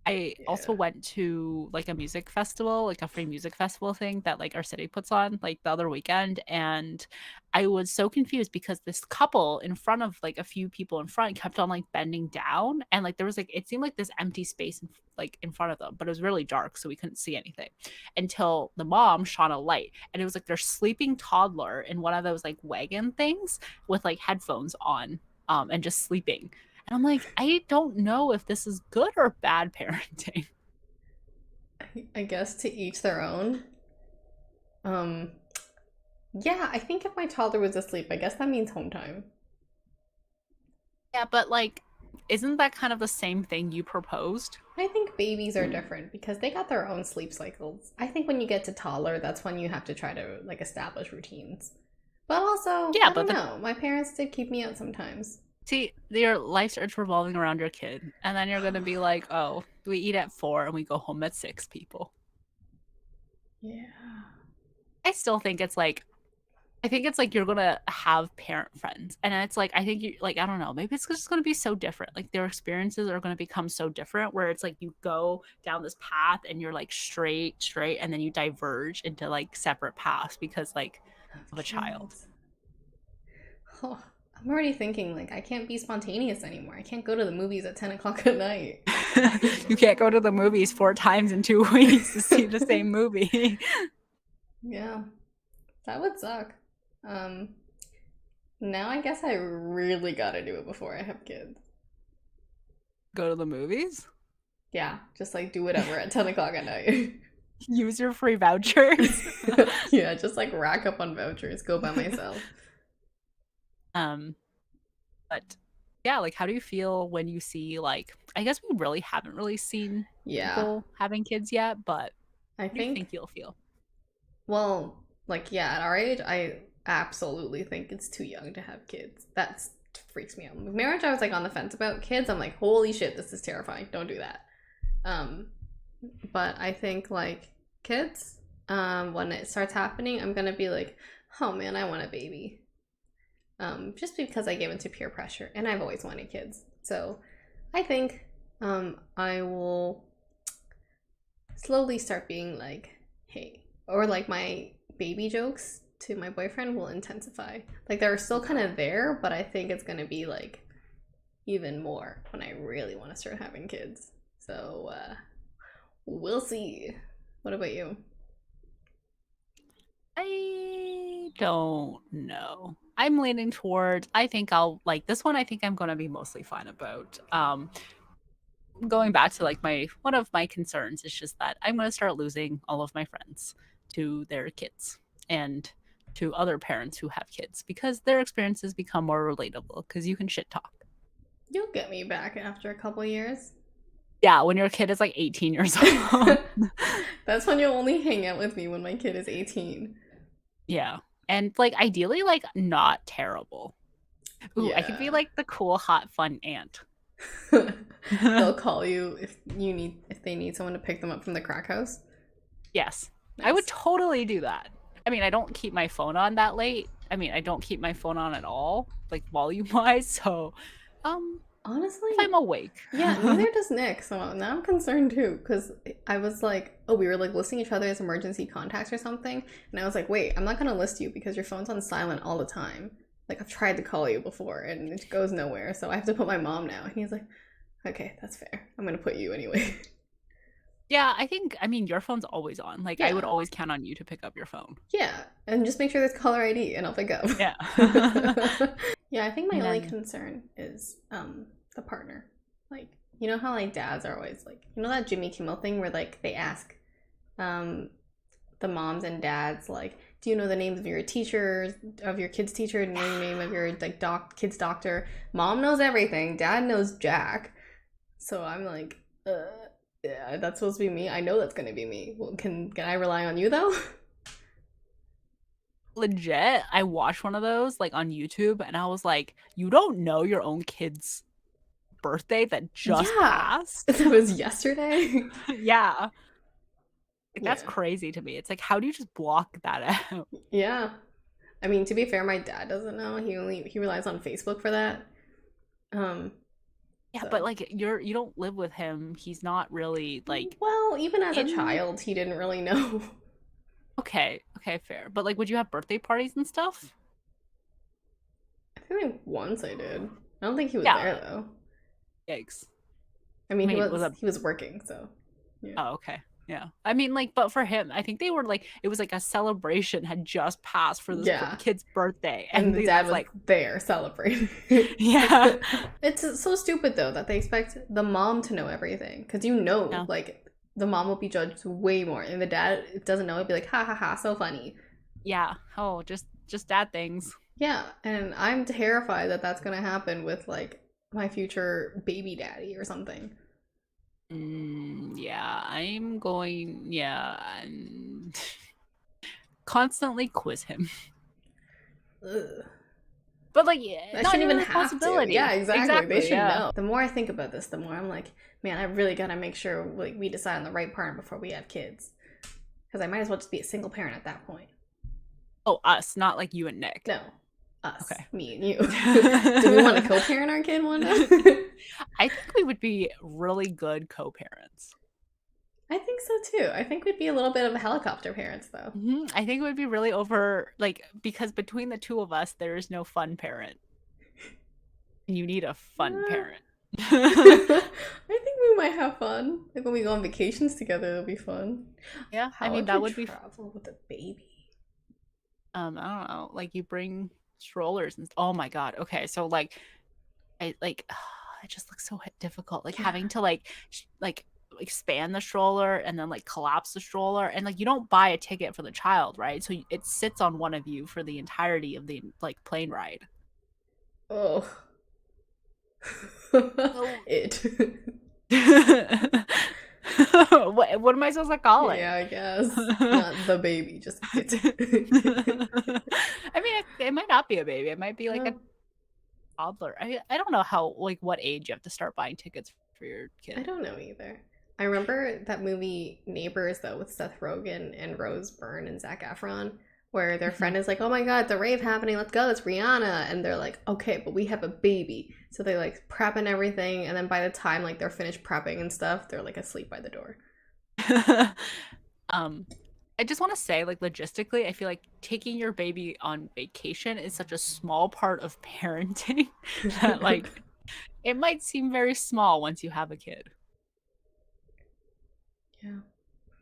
I also yeah. went to like a music festival, like a free music festival thing that like our city puts on like the other weekend. And I was so confused because this couple in front of like a few people in front kept on like bending down. And like there was like, it seemed like this empty space like in front of them, but it was really dark. So we couldn't see anything until the mom shone a light. And it was like their sleeping toddler in one of those like wagon things with like headphones on and just sleeping. And I'm like, I don't know if this is good or bad parenting. I guess to each their own. Um, yeah, I think if my toddler was asleep, I guess that means home time. Yeah, but like, isn't that kind of the same thing you proposed? I think babies are different because they got their own sleep cycles. I think when you get to toddler, that's when you have to try to like establish routines. But also, Yeah, I but don't the know. My parents did keep me out sometimes. see, your life starts revolving around your kid, and then you're gonna be like, oh, we eat at 4 and we go home at 6, people. Yeah. I still think it's like I think it's like you're gonna have parent friends, and it's like I think you like I don't know, maybe it's just gonna be so different. Like their experiences are gonna become so different, where it's like you go down this path and you're like straight, and then you diverge into like separate paths because like of a child. Kids. Oh, I'm already thinking like I can't be spontaneous anymore. I can't go to the movies at 10 o'clock at night. You can't go to the movies 4 times in 2 weeks to see the same movie. Yeah, that would suck. Um, Now I guess I really gotta do it before I have kids. Go to the movies? Yeah, just like do whatever at 10 o'clock at night. Use your free vouchers. Yeah, just like rack up on vouchers, go by myself. um But yeah, like how do you feel when you see like I guess we really haven't really seen Yeah, people having kids yet, but I how do you think, think you'll feel? well, like, yeah, at our age, I absolutely think it's too young to have kids. That freaks me out. Marriage, I was like on the fence about. Kids, I'm like, holy shit, this is terrifying. Don't do that. Um, but I think like kids, when it starts happening, I'm gonna be like, oh man, I want a baby. Just because I gave into peer pressure, and I've always wanted kids. So I think I will slowly start being like, hey, or like my baby jokes to my boyfriend will intensify. Like they're still kind of there, but I think it's gonna be like even more when I really want to start having kids. So we'll see. What about you? I don't know. I'm leaning towards I think I'll like this one I think I'm gonna be mostly fine about. Going back to like my one of my concerns is just that I'm gonna start losing all of my friends to their kids and to other parents who have kids because their experiences become more relatable because you can shit talk. You'll get me back after a couple years. Yeah, when your kid is like 18 years old. That's when you'll only hang out with me when my kid is 18. Yeah. And like ideally like not terrible. Ooh, I could be Yeah. like the cool, hot, fun aunt. They'll call you if they need someone to pick them up from the crack house. Yes. I would Nice. totally do that. I mean, I don't keep my phone on that late. I mean, I don't keep my phone on at all, like volume wise. So, um, if Honestly, I'm awake. yeah, neither does Nick. So now I'm concerned too, because I was like, oh, we were like listing each other as emergency contacts or something. And I was like, wait, I'm not going to list you because your phone's on silent all the time. Like, I've tried to call you before and it goes nowhere. So I have to put my mom now. And he's like, okay, that's fair. I'm going to put you anyway. Yeah, I mean, your phone's always on. Like, I would Yeah. always count on you to pick up your phone. Yeah. And just make sure there's caller ID and I'll pick up. Yeah. Yeah, I think my And only then, concern is the partner. Like, you know how like dads are always like, you know that Jimmy Kimmel thing where like they ask um the moms and dads like, do you know the names of your teachers, of your kid's teacher, and the name of your like kid's doctor? Mom knows everything, dad knows Jack. So I'm like, yeah, that's supposed to be me. I know that's gonna be me. Well, can I rely on you though? legit, I watched one of those like on YouTube and I was like, you don't know your own kid's birthday that just Yeah, passed? that was yesterday. Yeah. Like, that's Yeah, crazy to me. It's like, how do you just block that out? yeah. I mean, to be fair, my dad doesn't know. He relies on Facebook for that. Um, Yeah, but so like you don't live with him. He's not really like well, even as a in child, he didn't really know. okay, fair. But like would you have birthday parties and stuff? I think like once I did. I don't think he was there Yeah. though. Yikes. I I mean, mean, was a he was working, so yeah. oh, okay. Yeah. I mean like but for him, I think they were like it was like a celebration had just passed for this Yeah, kid's birthday and and the he dad was was like there celebrating. yeah. It's so stupid though that they expect the mom to know everything because you know, Yeah. like the mom will be judged way more, and the dad doesn't know. It'd be like, ha ha ha, so funny. Yeah. Oh, just dad things. Yeah, and I'm terrified that that's gonna happen with like my future baby daddy or something. Yeah, I'm going yeah, and constantly quiz him. Ugh. But like, yeah, I not shouldn't your even have to. Yeah, responsibility. exactly. They Exactly. should Yeah. know. The more I think about this, the more I'm like, man, I really gotta make sure like we decide on the right partner before we have kids. Because I might as well just be a single parent at that point. Oh, us, not like you and Nick. No, us, Okay. me and you. Do we want to co-parent our kid one day? I think we would be really good co-parents. I think so too. I think we'd be a little bit of a helicopter parents, though. I think it would be really over, like, because between the two of us, there is no fun parent. You need a fun parent. I think we might have fun. Like when we go on vacations together, it'll be fun. Yeah, How I mean, would that you would be, travel with a baby? I don't know, like you bring strollers and, oh my God. Okay, so like, it just looks so difficult. Like Yeah. having to like expand the stroller and then like collapse the stroller, and like you don't buy a ticket for the child, right? So it sits on one of you for the entirety of the like plane ride. Oh. So It. what am I supposed to call it? Yeah, I guess. Not the baby, just it. I mean, it might not be a baby. It might be like a No, toddler. I don't know how, like, what age you have to start buying tickets for your I kid. don't know either. I remember that movie Neighbors, though, with Seth Rogen and Rose Byrne and Zac Efron, where their friend is like, "Oh my God, the rave happening! Let's go! It's Rihanna!" And they're like, "Okay, but we have a baby," so they like prep and everything, and then by the time like they're finished prepping and stuff, they're like asleep by the door. um, I just want to say, like, logistically, I feel like taking your baby on vacation is such a small part of parenting that, like, it might seem very small once you have a kid. Yeah,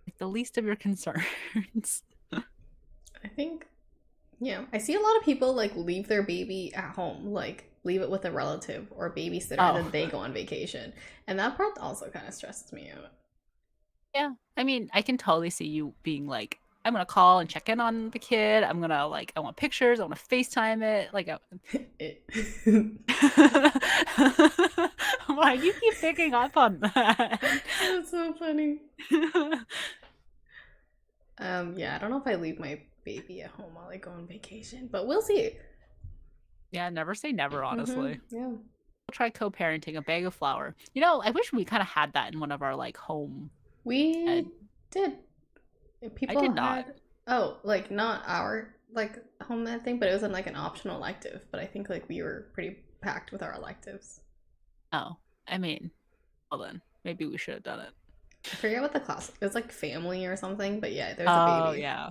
Like, the least of your concerns. I think. Yeah, I see a lot of people like leave their baby at home, like leave it with a relative or a babysitter, and then they go on vacation, and that part also kind of stresses me out. Yeah, I mean, I can totally see you being like, I'm gonna call and check in on the kid. I'm gonna like, I want pictures. I want to FaceTime it. Like, It. why do you keep picking up on that? That's so funny. Yeah, I don't know if I leave my baby at home while I go on vacation, but we'll see. Yeah, never say never, honestly. Yeah. We'll try co-parenting a bag of flour. You know, I wish we kind of had that in one of our like home We ed. did. I People did not. had, oh, like not our like home ed thing, but it was in like an optional elective. But I think like we were pretty packed with our electives. Oh, I mean, well then, maybe we should have done it. I forget what the class. It was like family or something. But yeah, there's a Oh baby. yeah,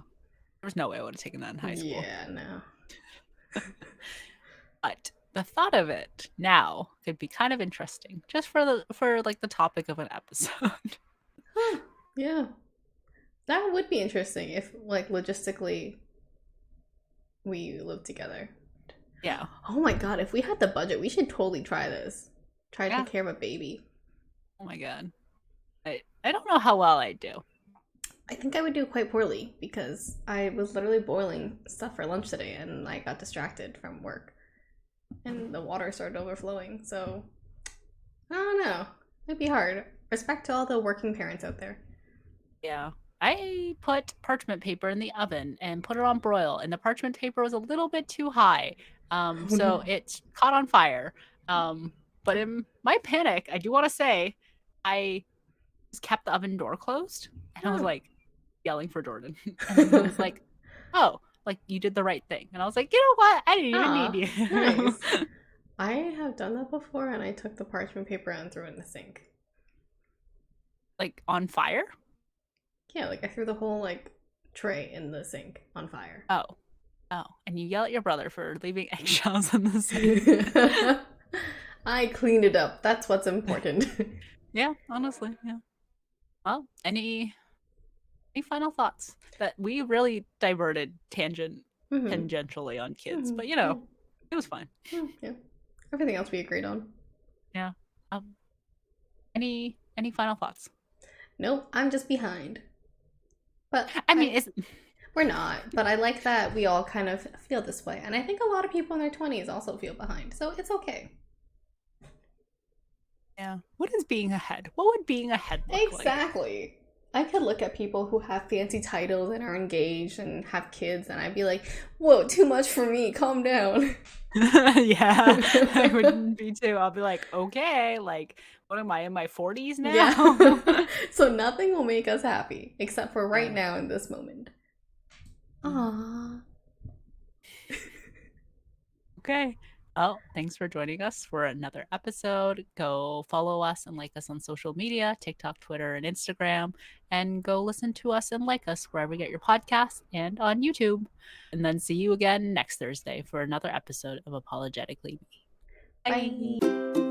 there was no way I would have taken that in high school. Yeah, no. But the thought of it now could be kind of interesting, just for like the topic of an episode. Huh. Yeah, that would be interesting if like logistically we lived together. Yeah. Oh my God, if we had the budget, we should totally try this. Try to Yeah. take care of a baby. Oh my God. I don't know how well I do. I think I would do quite poorly because I was literally boiling stuff for lunch today and I got distracted from work and the water started overflowing. So I don't know. It'd be hard. Respect to all the working parents out there. Yeah. I put parchment paper in the oven and put it on broil, and the parchment paper was a little bit too high. So no. it caught on fire. But in my panic, I do want to say, I just kept the oven door closed, and I was like yelling for Jordan. And then he was like, "Oh, like you did the right thing." And I was like, "You know what? I didn't even need you." Nice. I have done that before and I took the parchment paper and threw it in the sink. Like on fire? Yeah, like I threw the whole like tray in the sink on fire. Oh. And you yell at your brother for leaving eggshells in the sink. I cleaned it up. That's what's important. Yeah, honestly, yeah. Well, any final thoughts? That we really diverted tangentially on kids, but you know, it was fine. Yeah. Everything else we agreed on. Yeah. Any final thoughts? Nope, I'm just behind. But I mean, we're not. But I like that we all kind of feel this way, and I think a lot of people in their 20s also feel behind. So it's okay. Yeah. What is being ahead? What would being ahead look like? Exactly. I could look at people who have fancy titles and are engaged and have kids, and I'd be like, whoa, too much for me. Calm down. Yeah, I wouldn't be too. I'll be like, okay, like What am I in my 40s Yeah. now? So nothing will make us happy except for right Yeah. now in this moment. Mhm. Aww. Okay. Well, thanks for joining us for another episode. Go follow us and like us on social media, TikTok, Twitter, and Instagram. And go listen to us and like us wherever you get your podcasts and on YouTube. And then see you again next Thursday for another episode of Apologetically Me. Bye. Bye.